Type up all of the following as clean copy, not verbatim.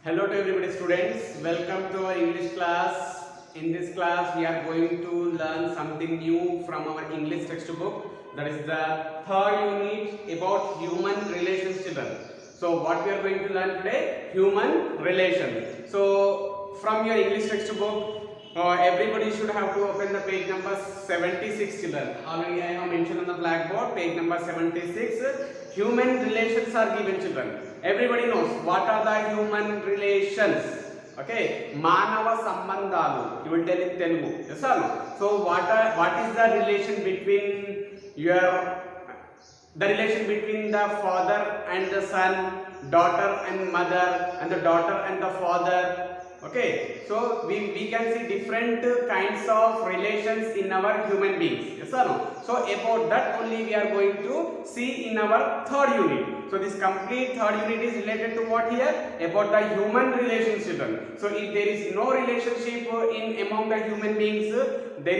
Hello to everybody students, welcome to our English class. In this class we are going to learn something new from our English textbook, that is the third unit about human relations children. So what we are going to learn today? Human relations. So from your English textbook, everybody should have to open the page number 76 children. Already I have mentioned on the blackboard page number 76. Human relations are given children. Everybody knows what are the human relations. Okay, manava sambandhalu, you will tell in Telugu, yes or no? So what is the relation between your the relation between the father and the son, daughter and mother, and the daughter and the father? Okay, so we can see different kinds of relations in our human beings, yes or no? So about that only we are going to see in our third unit. So this complete third unit is related to what here? About the human relationship. So if there is no relationship in among the human beings, there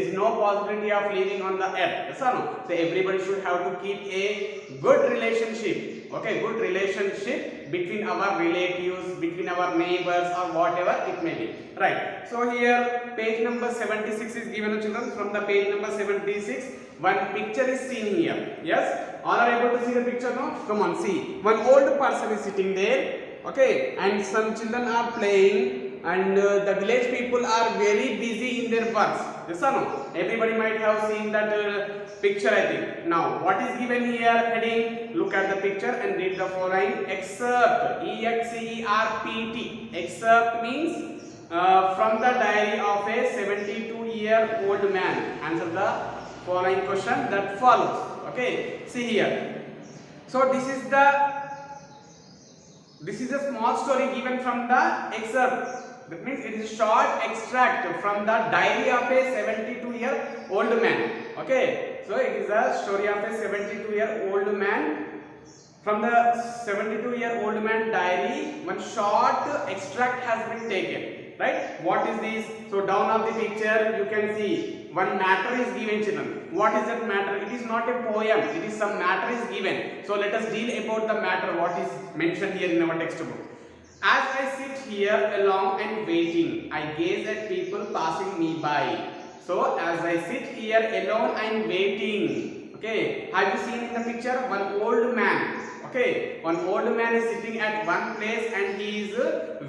is no possibility of living on the earth, yes or no? So everybody should have to keep a good relationship. Okay, good relationship between our relatives, between our neighbors, or whatever it may be, right? So here page number 76 is given to children. From the page number 76, one picture is seen here. Yes, all are able to see the picture? No, come on, see. One old person is sitting there, okay, and some children are playing, and the village people are very busy in their works, yes or no? Everybody might have seen that picture, I think. Now what is given here? Heading, look at the picture and read the following. Excerpt, excerpt. Excerpt means from the diary of a 72-year-old man. Answer the following question that follows. Okay, see here. So this is a small story given from the excerpt. That means it is a short extract from the diary of a 72-year-old man. Okay, so it is a story of a 72-year-old man. From the 72-year-old man diary, one short extract has been taken. Right? What is this? So down of the picture you can see one matter is given, children. What is that matter? It is not a poem. It is some matter is given. So let us deal about the matter. What is mentioned here in our textbook? As I sit here alone and waiting, I gaze at people passing me by. So as I sit here alone and waiting. Okay, have you seen in the picture one old man? Okay, one old man is sitting at one place and he is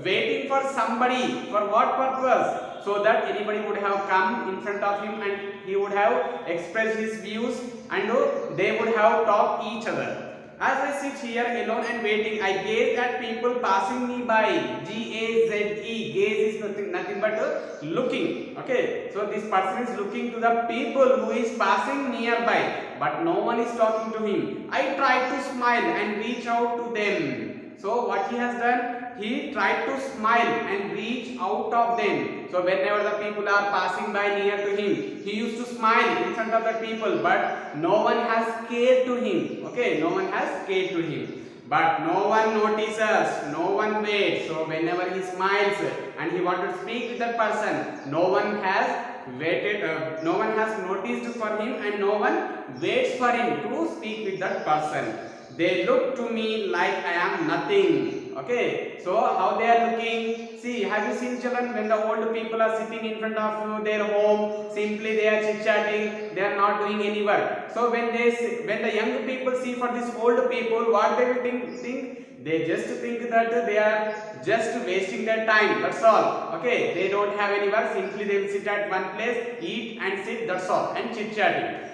waiting for somebody. For what purpose? So that anybody would have come in front of him and he would have expressed his views and they would have talked each other. As I sit here alone and waiting, I gaze at people passing me by. G-A-Z-E. Gaze is nothing but looking. Okay, so this person is looking to the people who is passing nearby, but no one is talking to him. I try to smile and reach out to them. So what he has done? He tried to smile and reach out of them. So whenever the people are passing by near to him, he used to smile in front of the people, but no one has cared to him. Okay, no one has cared to him. But no one notices, no one waits. So whenever he smiles and he wants to speak with that person, no one has waited, no one has noticed for him, and no one waits for him to speak with that person. They look to me like I am nothing. Okay, so how they are looking? See, have you seen, children, when the old people are sitting in front of their home, simply they are chit-chatting, they are not doing any work. So when the young people see for these old people, what they will think? They just think that they are just wasting their time, that's all. Okay, they don't have any work, simply they will sit at one place, eat and sit, that's all, and chit-chatting.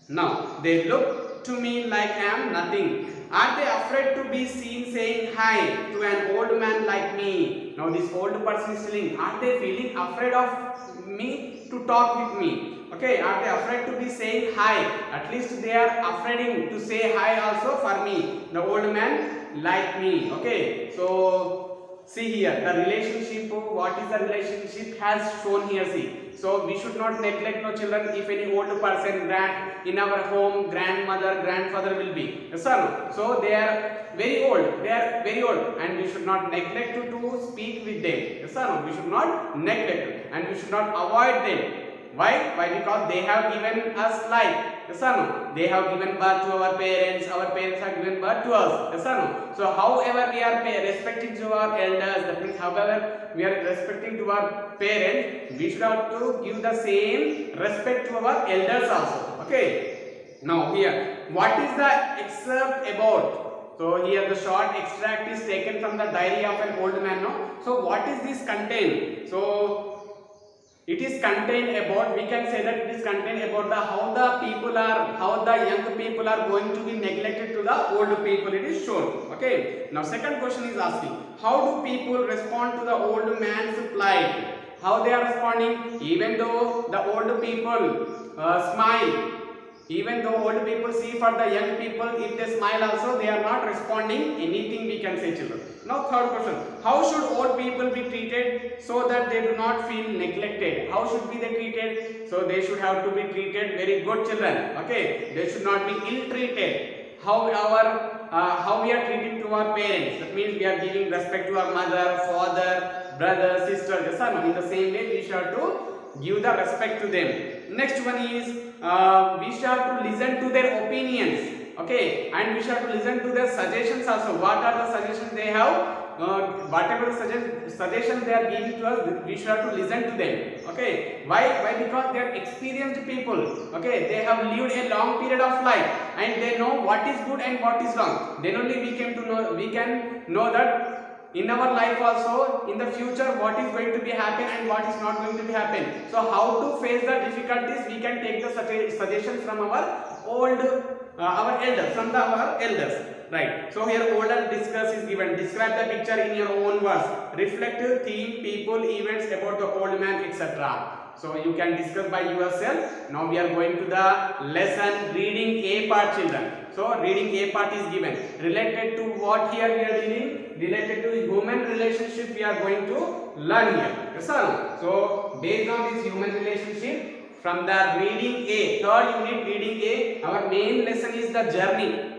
Now they look to me like I am nothing. Are they afraid to be seen saying hi to an old man like me? Now this old person is telling, are they feeling afraid of me to talk with me? Okay, are they afraid to be saying hi? At least they are afraid to say hi also for me, the old man like me. Okay, so see here the relationship. What is the relationship has shown here? See, so we should not neglect, no, children, if any old person in our home, grandmother, grandfather will be, yes or no? So they are very old, and we should not neglect to speak with them, yes or no? We should not neglect and we should not avoid them. Why? Because they have given us life. Yes or no? They have given birth to our parents have given birth to us. Yes or no? So however we are respecting to our elders, that means however we are respecting to our parents, we should have to give the same respect to our elders also. Okay. Now here, what is the excerpt about? So here the short extract is taken from the diary of an old man. No? So what is this contain? So it is contained about, we can say that it is contained about the how the young people are going to be neglected to the old people. It is shown. Okay. Now second question is asking, how do people respond to the old man's plight? How they are responding? Even though the old people smile, even though old people see for the young people, if they smile also, they are not responding anything, we can say, children. Now third question, how should old people be treated so that they do not feel neglected? How should be they treated? So they should have to be treated very good, children. Okay, they should not be ill treated. How we are treating to our parents, that means we are giving respect to our mother, father, brother, sister. Yes or no? In the same way we should have to give the respect to them. Next one is we should have to listen to their opinions. Okay, and we should have to listen to their suggestions also. What are the suggestions they have? Whatever suggestions they are giving to us, we should have to listen to them. Okay, why? Because they are experienced people. Okay, they have lived a long period of life and they know what is good and what is wrong. Then only we can know that in our life also, in the future, what is going to be happen and what is not going to be happen. So how to face the difficulties, we can take the suggestions from our elders. Right. So here older discuss is given. Describe the picture in your own words. Reflect theme, people, events about the old man, etc. So you can discuss by yourself. Now we are going to the lesson reading A part, children. So reading A part is given. Related to what here we are dealing? Related to human relationship we are going to learn here. Yes or no? So based on this human relationship, from the reading A, third unit reading A, our main lesson is the journey.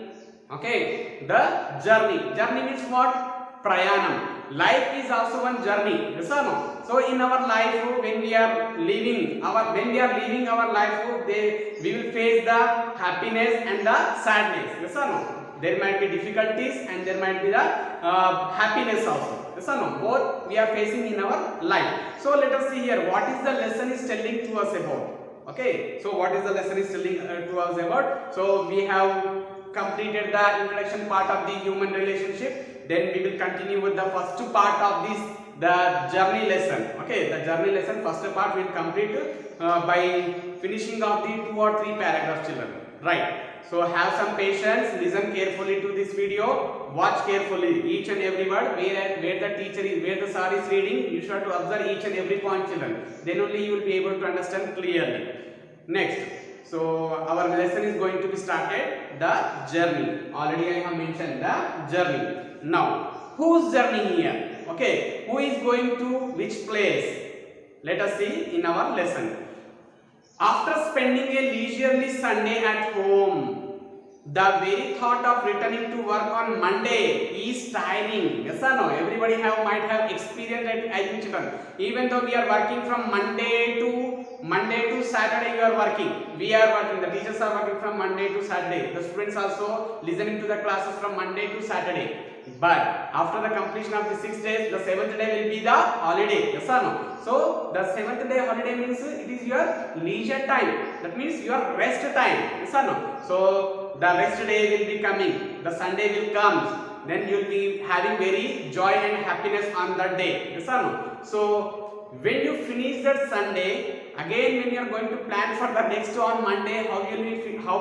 Okay, the journey. Journey means what? Prayanam. Life is also one journey. Yes or no? So in our life, when we are living our life, we will face the happiness and the sadness. Yes or no? There might be difficulties and there might be the happiness also. Yes or no? Both we are facing in our life. So let us see here what is the lesson is telling to us about. Okay. So what is the lesson is telling to us about? So we have completed the introduction part of the human relationship. Then we will continue with the first part of this, the journey lesson. Okay, the journey lesson first part will complete by finishing of the 2 or 3 paragraphs, children. Right. So have some patience, listen carefully to this video, watch carefully each and every word, where the sir is reading, you should have to observe each and every point, children. Then only you will be able to understand clearly. Next. So our lesson is going to be started, the journey. Already I have mentioned the journey. Now, whose journey here? Okay, who is going to which place? Let us see in our lesson. After spending a leisurely Sunday at home, the very thought of returning to work on Monday is tiring. Yes or no? Everybody might have experienced it, I think, children. Even though we are working from Monday to Saturday, you are working. We are working. The teachers are working from Monday to Saturday. The students also listening to the classes from Monday to Saturday. But after the completion of the 6 days, the 7th day will be the holiday. Yes or no? So the 7th day holiday means it is your leisure time. That means your rest time. Yes or no? So the rest day will be coming. The Sunday will come. Then you will be having very joy and happiness on that day. Yes or no? So when you finish that Sunday, again when you are going to plan for the next on Monday, how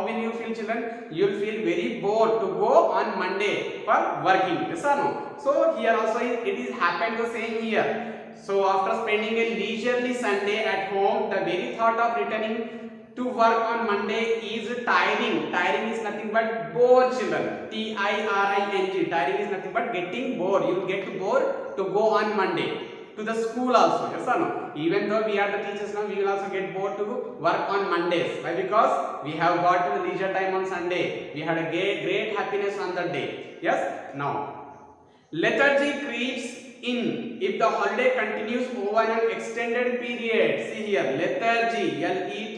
will you feel, children? You will feel very bored to go on Monday for working. Yes or no? So here also it is happened the same here. So after spending a leisurely Sunday at home, the very thought of returning to work on Monday is tiring. Tiring is nothing but bored, children. Tiring. Tiring is nothing but getting bored. You will get bored to go on Monday. To the school also, yes or no? Even though we are the teachers now, we will also get bored to work on Mondays. Why? Because we have got the leisure time on Sunday. We had a great happiness on that day. Yes? Now, lethargy creeps in if the holiday continues over an extended period. See here, lethargy, lethargy.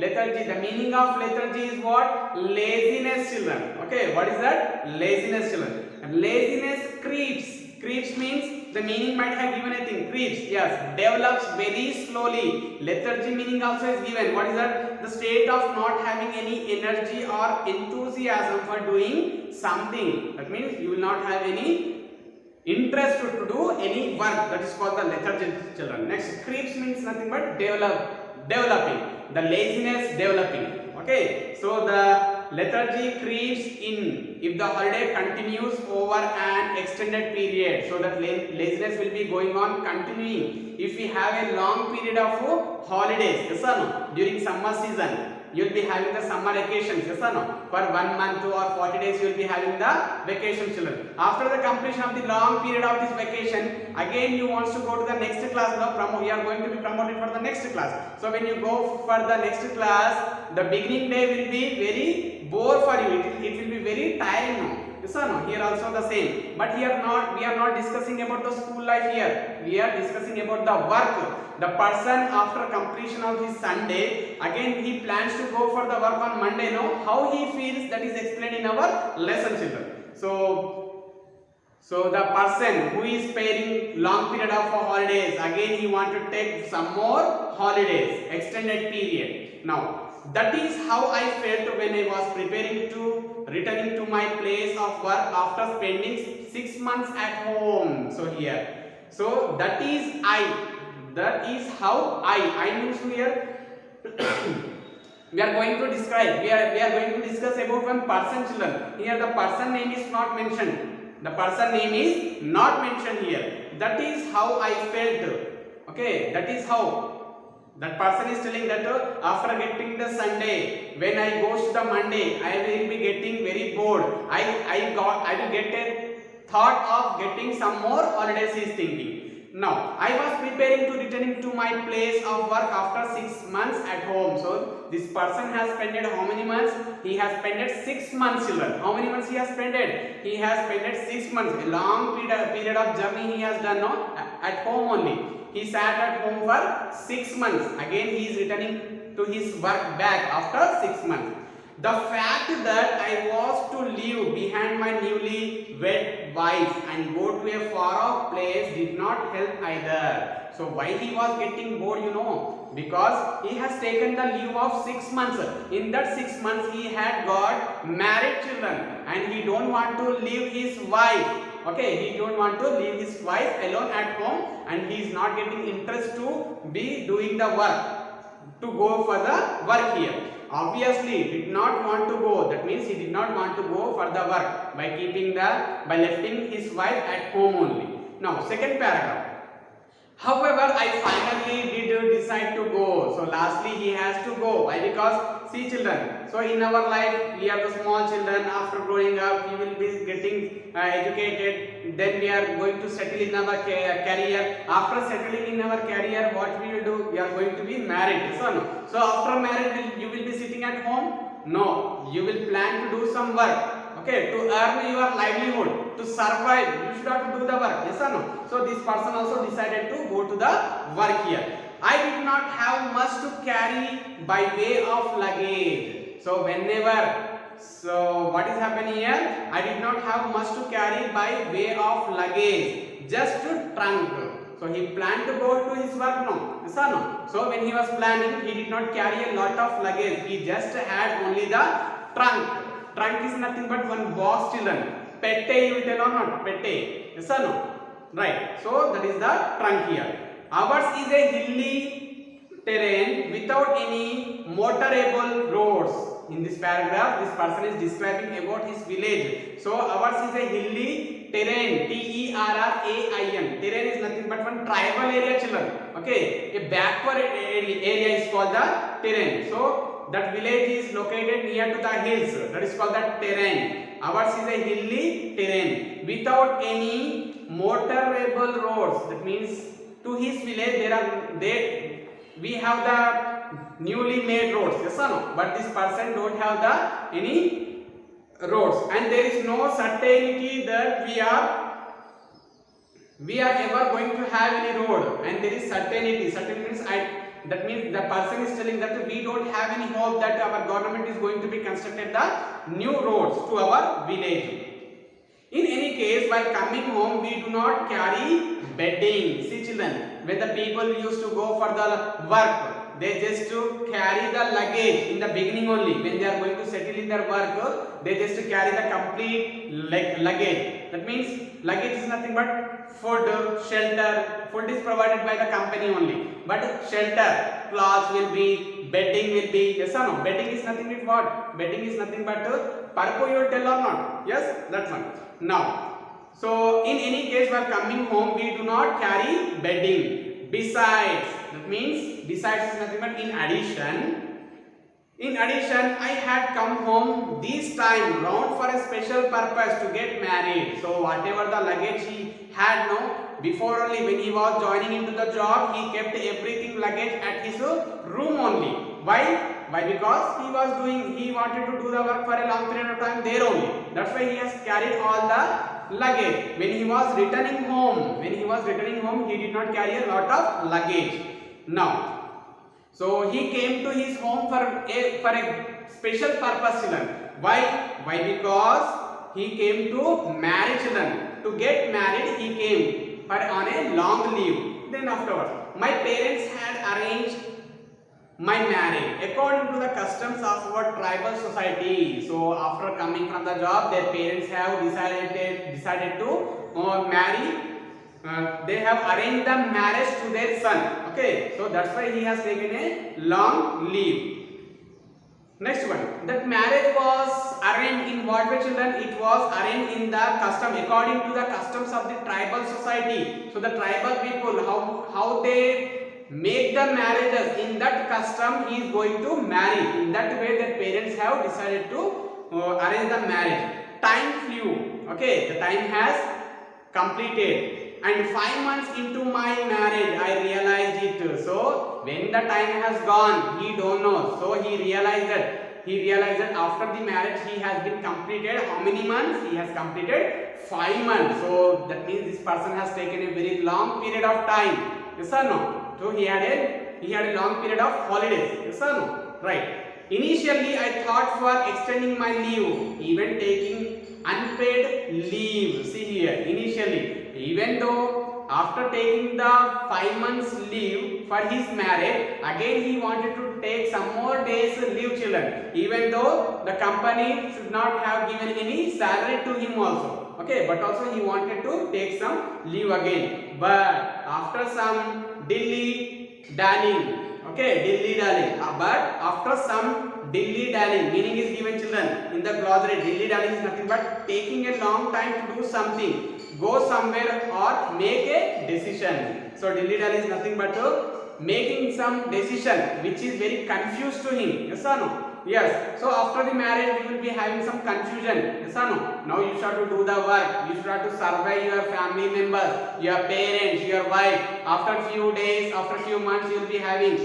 Lethargy, the meaning of lethargy is what? Laziness, children. Okay, what is that? Laziness, children. And laziness creeps. Creeps means the meaning might have given a thing. Creeps, yes, develops very slowly. Lethargy meaning also is given. What is that? The state of not having any energy or enthusiasm for doing something. That means you will not have any interest to do any work. That is called the lethargy, children. Next, creeps means nothing but developing. The laziness developing. Okay, so the lethargy creeps in if the holiday continues over an extended period. So that laziness will be going on continuing if we have a long period of holidays. Yes or no? During summer season, you will be having the summer vacations. Yes or no? For 1 month or 40 days you will be having the vacation, children. After the completion of the long period of this vacation, again you want to go to the next class. Now you are going to be promoted for the next class. So when you go for the next class, the beginning day will be very bore for you. It will be very tiring now. Yes or no? Here also the same. But here we are not discussing about the school life here. We are discussing about the work. The person after completion of his Sunday, again he plans to go for the work on Monday. Now how he feels, that is explained in our lesson, children. So the person who is sparing long period of holidays, again he want to take some more holidays, extended period. Now that is how I felt when I was preparing to returning to my place of work after spending 6 months at home. So here, so that is how I means here we are going to describe, we are going to discuss about one person, children. Here the person name is not mentioned. The person name is not mentioned here. That is how I felt. Okay, that is how that person is telling that after getting the Sunday, when I goes to the Monday, I will be getting very bored. I will get a thought of getting some more holidays, he is thinking. Now I was preparing to returning to my place of work after 6 months at home. So this person has spent how many months? He has spent 6 months, children. How many months he has spent? He has spent 6 months. A long period of journey he has done at home only. He sat at home for 6 months. Again he is returning to his work back after 6 months. The fact that I was to leave behind my newly wed wife and go to a far off place did not help either. So why he was getting bored, you know? Because he has taken the leave of 6 months. In that 6 months he had got married, children, and he don't want to leave his wife. Okay, he don't want to leave his wife alone at home, and he is not getting interest to be doing the work, to go for the work here. Obviously did not want to go. That means he did not want to go for the work by lefting his wife at home only. Now second paragraph. However, I finally did decide to go. So lastly he has to go. Why? Because see, children, so in our life we are the small children. After growing up we will be getting educated, then we are going to settle in our career. After settling in our career, what we will do? We are going to be married. So after marriage you will be sitting at home? No, you will plan to do some work. Okay, to earn your livelihood, to survive, you should have to do the work. Yes or no? So this person also decided to go to the work here. I did not have much to carry by way of luggage. So what is happening here? I did not have much to carry by way of luggage, just to trunk. So he planned to go to his work now. Yes or no? So when he was planning, he did not carry a lot of luggage. He just had only the trunk. Trunk is nothing but one box, children. Pette, you will tell or not? Pette. Yes or no? Right. So that is the trunk here. Ours is a hilly terrain without any motorable roads. In this paragraph, this person is describing about his village. So ours is a hilly terrain. Terrain. Terrain is nothing but one tribal area, children. Okay, a backward area is called the terrain. So that village is located near to the hills. That is called the terrain. Ours is a hilly terrain without any motorable roads. That means to his village we have the newly made roads. Yes or no? But this person don't have any roads, and there is no certainty that we are we are ever going to have any road, and there is certainty. Certainty means that means the person is telling that we don't have any hope that our government is going to be constructed the new roads to our village. In any case, while coming home, we do not carry bedding. See children, when the people used to go for the work, they just to carry the luggage in the beginning only. When they are going to settle in their work, they just to carry the complete luggage. That means luggage is nothing but food, shelter. Food is provided by the company only, but shelter, clothes will be, bedding will be. Yes or no? Bedding is nothing but what? Bedding is nothing but purple. You will tell or not? Yes, that's one. Now, so in any case, while coming home, we do not carry bedding. Besides, that means besides is nothing but in addition. In addition, I had come home this time round for a special purpose to get married. So whatever the luggage he had, no, before only when he was joining into the job, he kept everything luggage at his room only. Why? Why? Because he wanted to do the work for a long period of time there only. That's why he has carried all the luggage. When he was returning home, he did not carry a lot of luggage. Now, so he came to his home for a special purpose, children. Why? Why? Because he came to marry, children. To get married, he came for on a long leave. Then afterwards, my parents had arranged my marriage according to the customs of our tribal society. So after coming from the job, their parents have decided to marry. They have arranged the marriage to their son. Okay, so that's why he has taken a long leave. Next one, that marriage was arranged in what way, children? It was arranged in the custom, according to the customs of the tribal society. So the tribal people, how they make the marriages, in that custom he is going to marry. In that way, their parents have decided to arrange the marriage. Time flew. Okay, the time has completed. And 5 months into my marriage, I realized it. So when the time has gone, he don't know. So he realized that after the marriage he has been completed. How many months? He has completed 5 months. So that means this person has taken a very long period of time. Yes or no? So he had a long period of holidays. Yes or no? Right. Initially, I thought for extending my leave, even taking unpaid leave. See here, initially. Even though after taking the 5 months leave for his marriage, again he wanted to take some more days leave, children. Even though the company should not have given any salary to him also. Okay, but also he wanted to take some leave again. But after some dilly-dallying, but after some dilly-dallying, meaning is given, children, in the glossary. Dilly-dallying is nothing but taking a long time to do something, go somewhere or make a decision. So dilly-dally is nothing but making some decision which is very confused to him. Yes or no? Yes. So after the marriage, you will be having some confusion. Yes or no? Now you should have to do the work. You should have to survey your family members, your parents, your wife. After few days, after few months, you will be having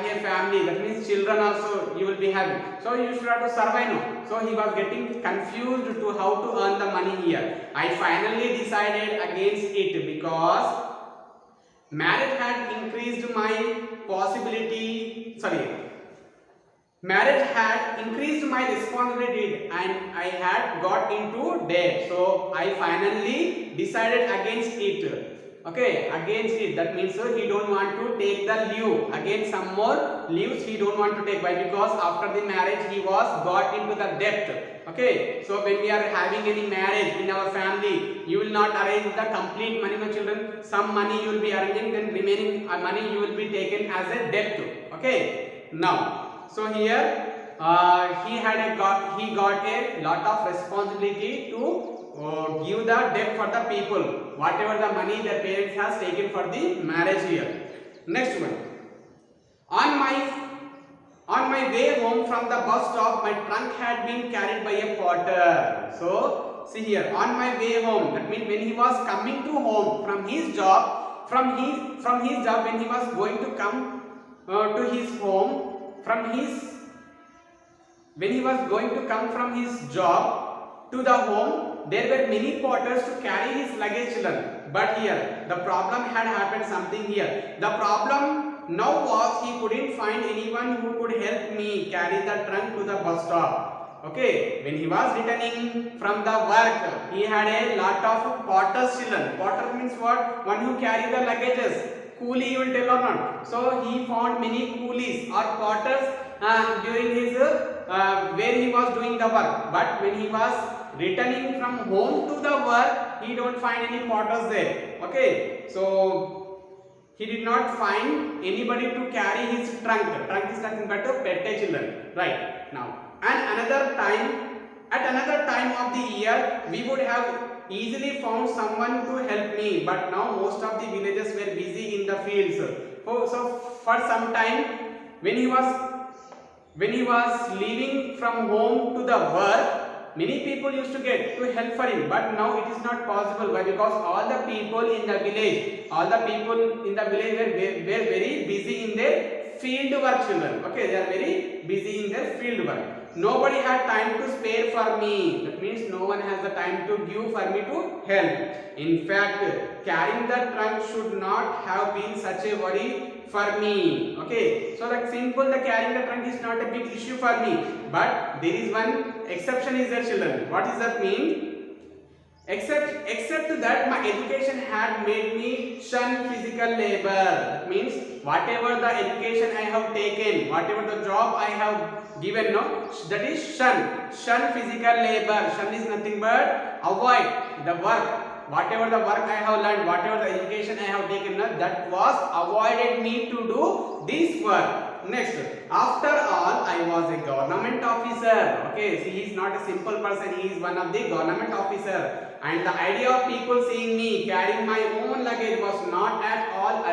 a family. That means children also you will be having. So you should have to survey now. So he was getting confused to how to earn the money here. I finally decided against it because marriage had increased my marriage had increased my responsibility and I had got into debt. So I finally decided against it. Okay, against it. That means he don't want to take the leave. Again, some more leaves he don't want to take. Why? Because after the marriage he was got into the debt. Okay, so when we are having any marriage in our family, you will not arrange the complete money, my children. Some money you will be arranging, then remaining money you will be taken as a debt. Okay, now. So here he got a lot of responsibility to give the debt for the people, whatever the money the parents has taken for the marriage here. Next one. On my way home from the bus stop, my trunk had been carried by a porter. So see here, on my way home. That means when he was coming to home from his job, when he was going to come to his home. When he was going to come from his job, to the home, there were many porters to carry his luggage, children. But here, the problem had happened something here. The problem now was he couldn't find anyone who could help me carry the trunk to the bus stop. Okay, when he was returning from the work, he had a lot of porters, children. Porter means what? One who carry the luggages. Coolie, you will tell or not. So he found many coolies or porters during his where he was doing the work. But when he was returning from home to the work, he don't find any porters there. Okay, so he did not find anybody to carry his trunk. Trunk is nothing but a pette, children. Right now, and another time. At another time of the year, we would have easily found someone to help me, but now most of the villagers were busy in the fields. So for some time, when he was leaving from home to the work, many people used to get to help for him, but now it is not possible. Why? Because all the people in the village were very busy in their field work, children. Okay, they are very busy in their field work. Nobody had time to spare for me. That means no one has the time to give for me to help. In fact, carrying the trunk should not have been such a worry for me. Okay, so the carrying the trunk is not a big issue for me. But there is one exception is there, children. What does that mean? Except that my education had made me shun physical labor. That means whatever the education I have taken, whatever the job I have given, that is shun physical labor. Shun is nothing but avoid the work. Whatever the work I have learned, whatever the education I have taken, that was avoided me to do this work. Next, after all, I was a government officer. Okay, see, he is not a simple person, he is one of the government officer. And the idea of people seeing me carrying my own luggage was not at all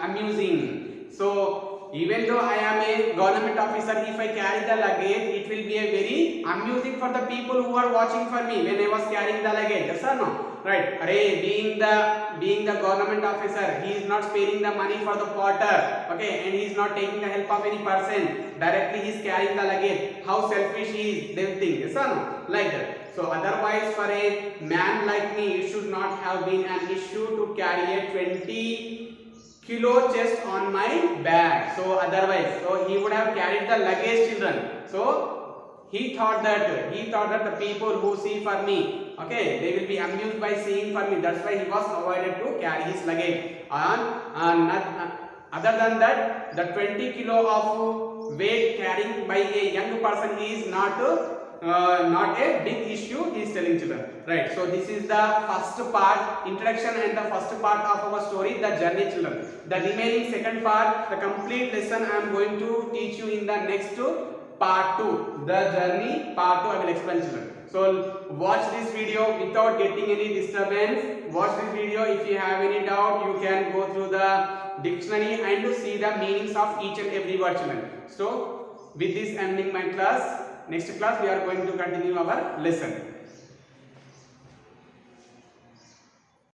amusing. So, even though I am a government officer, if I carry the luggage, it will be a very amusing for the people who are watching for me when I was carrying the luggage. Yes or no? Right? Array, being the government officer, he is not sparing the money for the porter. Okay, and he is not taking the help of any person. Directly he is carrying the luggage. How selfish he is, they will think. Yes or no? Like that. So otherwise, for a man like me, it should not have been an issue to carry a 20-kilo chest on my back. So otherwise, so he would have carried the luggage, children. So he thought that the people who see for me, okay, they will be amused by seeing for me. That's why he was avoided to carry his luggage. Other than that, the 20 kilo of weight carrying by a young person is not a big issue, he is telling, children. Right, so this is the first part, introduction, and the first part of our story, the journey, children. The remaining second part, the complete lesson I am going to teach you in the next part 2. The journey part 2 I will explain, children. So watch this video without getting any disturbance. Watch this video. If you have any doubt, you can go through the dictionary and to see the meanings of each and every word, children. So with this ending my class. Next class we are going to continue our lesson.